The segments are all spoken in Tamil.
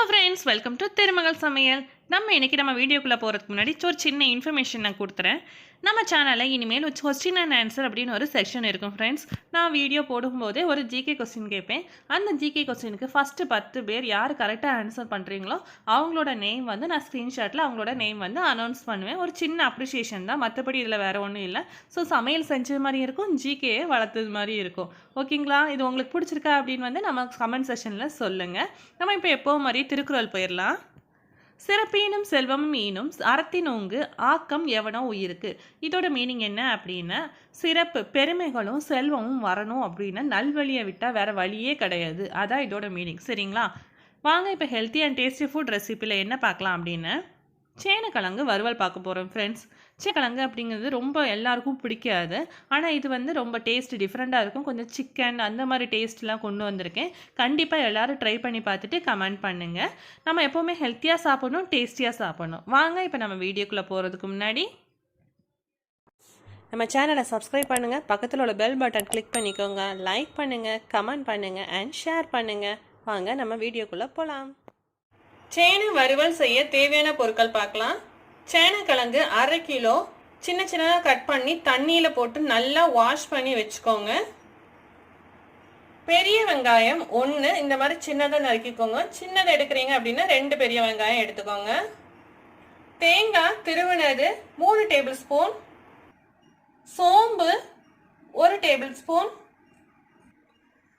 friends, welcome to Thirumagalsamayal. நம்ம இன்னைக்கு நம்ம வீடியோக்குள்ள போறதுக்கு முன்னாடி ஒரு சின்ன இன்ஃபர்மேஷன் நான் கொடுத்துறேன். நம்ம சேனல்ல இனிமேல் क्वेश्चन அண்ட் ஆன்சர் அப்படின ஒரு செக்ஷன் இருக்கும் फ्रेंड्स. நான் வீடியோ போடும்போது ஒரு ஜிகே क्वेश्चन கேட்பேன். அந்த ஜிகே क्वेश्चनக்கு ஃபர்ஸ்ட் 10 பேர் யார் கரெக்ட்டா ஆன்சர் பண்றீங்களோ அவங்களோட நேம் வந்து நான் ஸ்கிரீன்ஷாட்ல அவங்களோட நேம் வந்து அனௌன்ஸ் பண்ணுவேன். ஒரு சின்ன அப்ரிசியேஷன் தான். மத்தபடி இதல வேற ஒண்ணும் இல்ல. சோ சமையல் செஞ்ச மாதிரி இருக்கும். ஜிகே வளர்த்தது மாதிரி இருக்கும். ஓகேங்களா? இது உங்களுக்கு பிடிச்சிருக்கா அப்படினு வந்து நம்ம கமெண்ட் செக்ஷன்ல சொல்லுங்க. நம்ம இப்போ எப்பவும் மாதிரி திருக்குறள் போயிரலாம். சிறப்பீனும் செல்வமும் ஈனும் அறத்தினோங்கு ஆக்கம் எவனோ உயிருக்கு. இதோட மீனிங் என்ன அப்படின்னா சிறப்பு பெருமைகளும் செல்வமும் வரணும் அப்படின்னா நல்வழியை விட்டா வேற வழியே கிடையாது. அதான் இதோட மீனிங். சரிங்களா? வாங்க இப்போ ஹெல்த்தி அண்ட் டேஸ்டி ஃபுட் ரெசிபியில் என்ன பார்க்கலாம் அப்படின்னு சேனக்கிழங்கு வறுவல் பார்க்க போகிறோம் ஃப்ரெண்ட்ஸ். சேனக்கிழங்கு அப்படிங்கிறது ரொம்ப எல்லாருக்கும் பிடிக்காது. ஆனால் இது வந்து ரொம்ப டேஸ்ட் டிஃப்ரெண்ட்டாக இருக்கும். கொஞ்சம் சிக்கன் அந்த மாதிரி டேஸ்ட்லாம் கொண்டு வந்திருக்கேன். கண்டிப்பாக எல்லோரும் ட்ரை பண்ணி பார்த்துட்டு கமெண்ட் பண்ணுங்கள். நம்ம எப்போவுமே ஹெல்த்தியாக சாப்பிடணும், டேஸ்டியாக சாப்பிடணும். வாங்க இப்போ நம்ம வீடியோக்குள்ளே போகிறதுக்கு முன்னாடி நம்ம சேனலை சப்ஸ்கிரைப் பண்ணுங்கள், பக்கத்தில் உள்ள பெல் பட்டன் கிளிக் பண்ணிக்கோங்க, லைக் பண்ணுங்கள், கமெண்ட் பண்ணுங்கள் அண்ட் ஷேர் பண்ணுங்கள். வாங்க நம்ம வீடியோக்குள்ளே போகலாம். சேனை வறுவல் செய்ய தேவையான பொருட்கள் பார்க்கலாம். சேனக்கிழங்கு 1/2 கிலோ சின்ன சின்னதாக கட் பண்ணி தண்ணியில் போட்டு நல்லா வாஷ் பண்ணி வச்சுக்கோங்க. பெரிய வெங்காயம் 1 இந்த மாதிரி சின்னதாக நறுக்கிக்கோங்க. சின்னதை எடுக்கிறீங்க அப்படின்னா 2 பெரிய வெங்காயம் எடுத்துக்கோங்க. தேங்காய் திருவினது 3 டேபிள் ஸ்பூன், சோம்பு 1 டேபிள் ஸ்பூன்,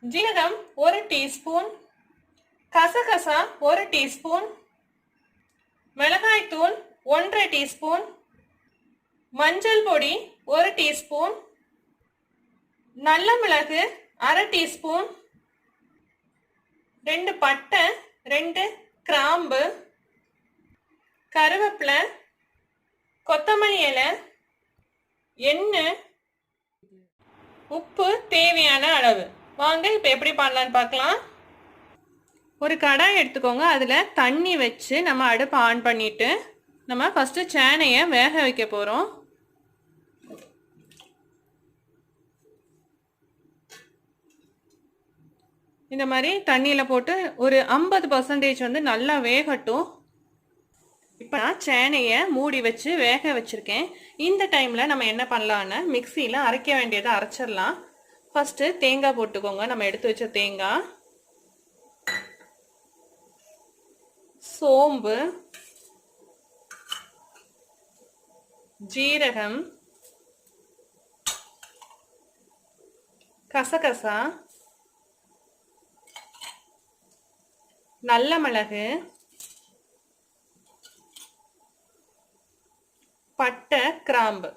ஜீரகம் 1 டீஸ்பூன், கசகசா 1 டீஸ்பூன், மிளகாய் தூள் 1/2 டீஸ்பூன், மஞ்சள் பொடி 1 டீஸ்பூன், நல்ல மிளகு 1/2 டீஸ்பூன், 2 பட்டை, 2 கிராம்பு, கருவேப்பிலை, கொத்தமல்லி இலை, எண்ணெய், உப்பு தேவையான அளவு. வாங்க இப்போ எப்படி பண்ணலான்னு பார்க்கலாம். ஒரு கடாய் எடுத்துக்கோங்க. அதில் தண்ணி வச்சு நம்ம அடுப்பு ஆன் பண்ணிட்டு நம்ம ஃபர்ஸ்ட் சேனையை வேக வைக்க போகிறோம். இந்த மாதிரி தண்ணியில் போட்டு ஒரு 50% வந்து நல்லா வேகட்டும். இப்போ நான் சேனையை மூடி வச்சு வேக வச்சுருக்கேன். இந்த டைமில் நம்ம என்ன பண்ணலான்னு மிக்சியில் அரைக்க வேண்டியதை அரைச்சிடலாம். ஃபஸ்ட்டு தேங்காய் போட்டுக்கோங்க. நம்ம எடுத்து வச்ச தேங்காய், சோம்பு, ஜீரகம், கசகசா, நல்ல மிளகு, பட்டை, கிராம்பு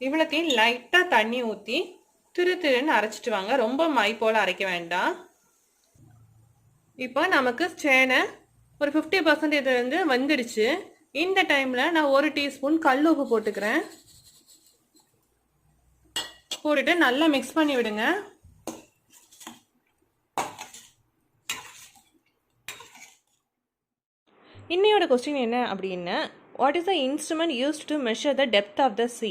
இவ்வளோத்தையும் லைட்டாக தண்ணி ஊற்றி திருன்னு அரைச்சிட்டு வாங்க. ரொம்ப மை போல் அரைக்க வேண்டாம். இப்போ நமக்கு சேனை ஒரு 50% இது வந்து வந்துடுச்சு. இந்த டைமில் நான் 1 டீஸ்பூன் கல் உப்பு போட்டுக்கிறேன். போட்டுட்டு நல்லா மிக்ஸ் பண்ணி விடுங்க. இன்னையோட கொஸ்டின் என்ன அப்படின்னா what is the instrument used to measure the depth of the sea?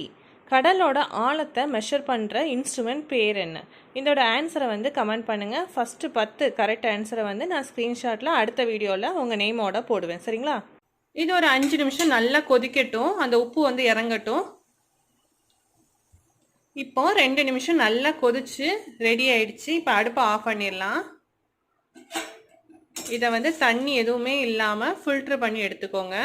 கடலோட ஆழத்தை மெஷர் பண்ணுற இன்ஸ்ட்ருமெண்ட் பேர் என்ன? இதோட ஆன்சரை வந்து கமெண்ட் பண்ணுங்கள். ஃபஸ்ட்டு 10 கரெக்ட் ஆன்சரை வந்து நான் ஸ்க்ரீன்ஷாட்டில் அடுத்த வீடியோவில் உங்கள் நேமோட போடுவேன். சரிங்களா? இது ஒரு 5 நிமிஷம் நல்லா கொதிக்கட்டும். அந்த உப்பு வந்து இறங்கட்டும். இப்போ 2 நிமிஷம் நல்லா கொதிச்சு ரெடி ஆயிடுச்சு. இப்போ அடுப்பை ஆஃப் பண்ணிடலாம். இதை வந்து தண்ணி எதுவுமே இல்லாமல் ஃபில்ட்ரு பண்ணி எடுத்துக்கோங்க.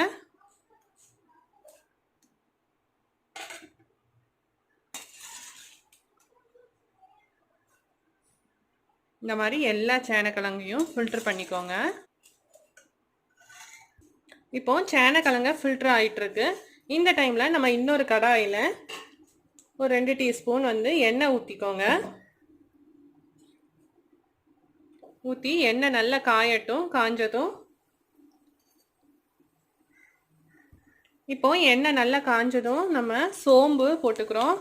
இந்த மாதிரி எல்லா சேனக்கிழங்கையும் ஃபில்டர் பண்ணிக்கோங்க. இப்போ சேனக்கிழங்க ஃபில்டர் ஆகிட்டுருக்கு. இந்த டைமில் நம்ம இன்னொரு கடாயில் ஒரு 2 டீஸ்பூன் வந்து எண்ணெய் ஊற்றிக்கோங்க. ஊற்றி எண்ணெய் நல்லா காயட்டும். காஞ்சதும் இப்போ எண்ணெய் நல்லா காஞ்சதும் நம்ம சோம்பு போட்டுக்கிறோம்.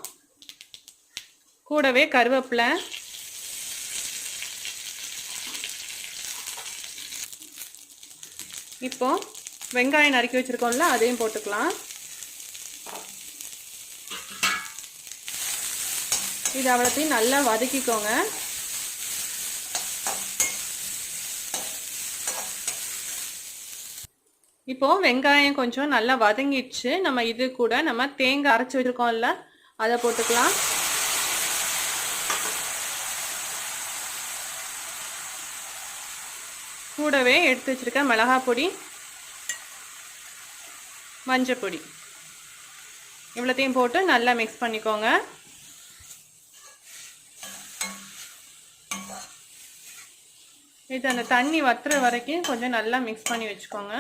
கூடவே கருவேப்பிலை, இப்போ வெங்காயம் நறுக்கி வச்சிருக்கோம்ல அதையும் போட்டுக்கலாம். இது அவ்வளோத்தையும் நல்லா வதக்கிக்கோங்க. இப்போ வெங்காயம் கொஞ்சம் நல்லா வதங்கிடுச்சு. நம்ம இது கூட நம்ம தேங்காய் அரைச்சி வச்சிருக்கோம்ல, அதை போட்டுக்கலாம். கூடவே எடுத்து வச்சிருக்க மிளகாய் பொடி, மஞ்சள் பொடி இவ்வளோத்தையும் போட்டு நல்லா மிக்ஸ் பண்ணிக்கோங்க. இது அந்த தண்ணி வத்துற வரைக்கும் கொஞ்சம் நல்லா மிக்ஸ் பண்ணி வச்சுக்கோங்க.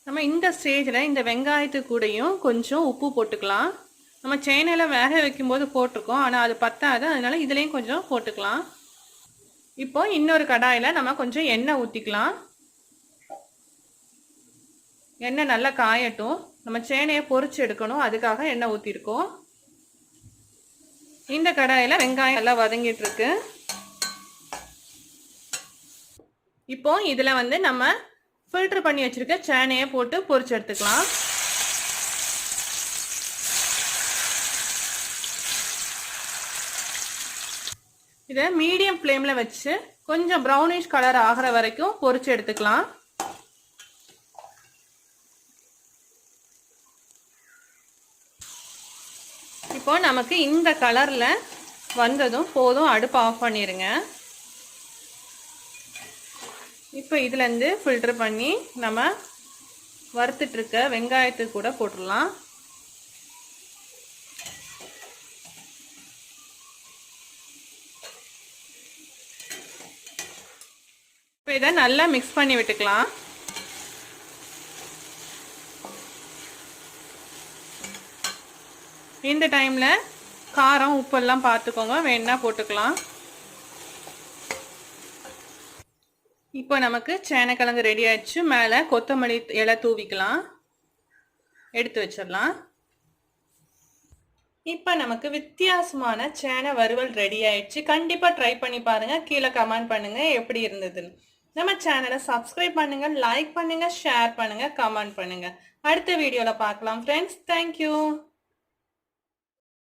நம்ம இந்த ஸ்டேஜில் இந்த வெங்காயத்து கூடயும் கொஞ்சம் உப்பு போட்டுக்கலாம். நம்ம சேனையில் வேக வைக்கும்போது போட்டிருக்கோம், ஆனால் அது பத்தாது, அதனால இதுலேயும் கொஞ்சம் போட்டுக்கலாம். இப்போ இன்னொரு கடாயில் நம்ம கொஞ்சம் எண்ணெய் ஊற்றிக்கலாம். எண்ணெய் நல்லா காயட்டும். நம்ம சேனையை பொரிச்சு எடுக்கணும், அதுக்காக எண்ணெய் ஊற்றிருக்கோம். இந்த கடாயில் வெங்காயம் நல்லா வதங்கிட்டு இருக்கு. இப்போ இதில் வந்து நம்ம ஃபில்டர் பண்ணி வச்சிருக்க சேனையை போட்டு பொரிச்சு எடுத்துக்கலாம். இதை மீடியம் ஃப்ளேமில் வச்சு கொஞ்சம் ப்ரௌனிஷ் கலர் ஆகிற வரைக்கும் பொரிச்சு எடுத்துக்கலாம். இப்போ நமக்கு இந்த கலரில் வந்ததும் போதும், அடுப்பு ஆஃப் பண்ணிடுங்க. இப்போ இதுலேருந்து ஃபில்டர் பண்ணி நம்ம வறுத்துட்ருக்க வெங்காயத்துக்கு கூட போட்டுடலாம். இப்போ இதை நல்லா மிக்ஸ் பண்ணி விட்டுக்கலாம். இந்த டைமில் காரம் உப்பெல்லாம் பார்த்துக்கோங்க, வேணா போட்டுக்கலாம். இப்போ நமக்கு சேனைக்கிழங்கு ரெடி ஆயிடுச்சு. மேலே கொத்தமல்லி இலை தூவிக்கலாம், எடுத்து வச்சிடலாம். இப்போ நமக்கு வித்தியாசமான சேனை வறுவல் ரெடி ஆயிடுச்சு. கண்டிப்பாக ட்ரை பண்ணி பாருங்கள், கீழே கமெண்ட் பண்ணுங்கள் எப்படி இருந்ததுன்னு. நம்ம சேனலை சப்ஸ்கிரைப் பண்ணுங்கள், லைக் பண்ணுங்கள், ஷேர் பண்ணுங்கள், கமெண்ட் பண்ணுங்கள். அடுத்த வீடியோவில் பார்க்கலாம் ஃப்ரெண்ட்ஸ். தேங்க்யூ.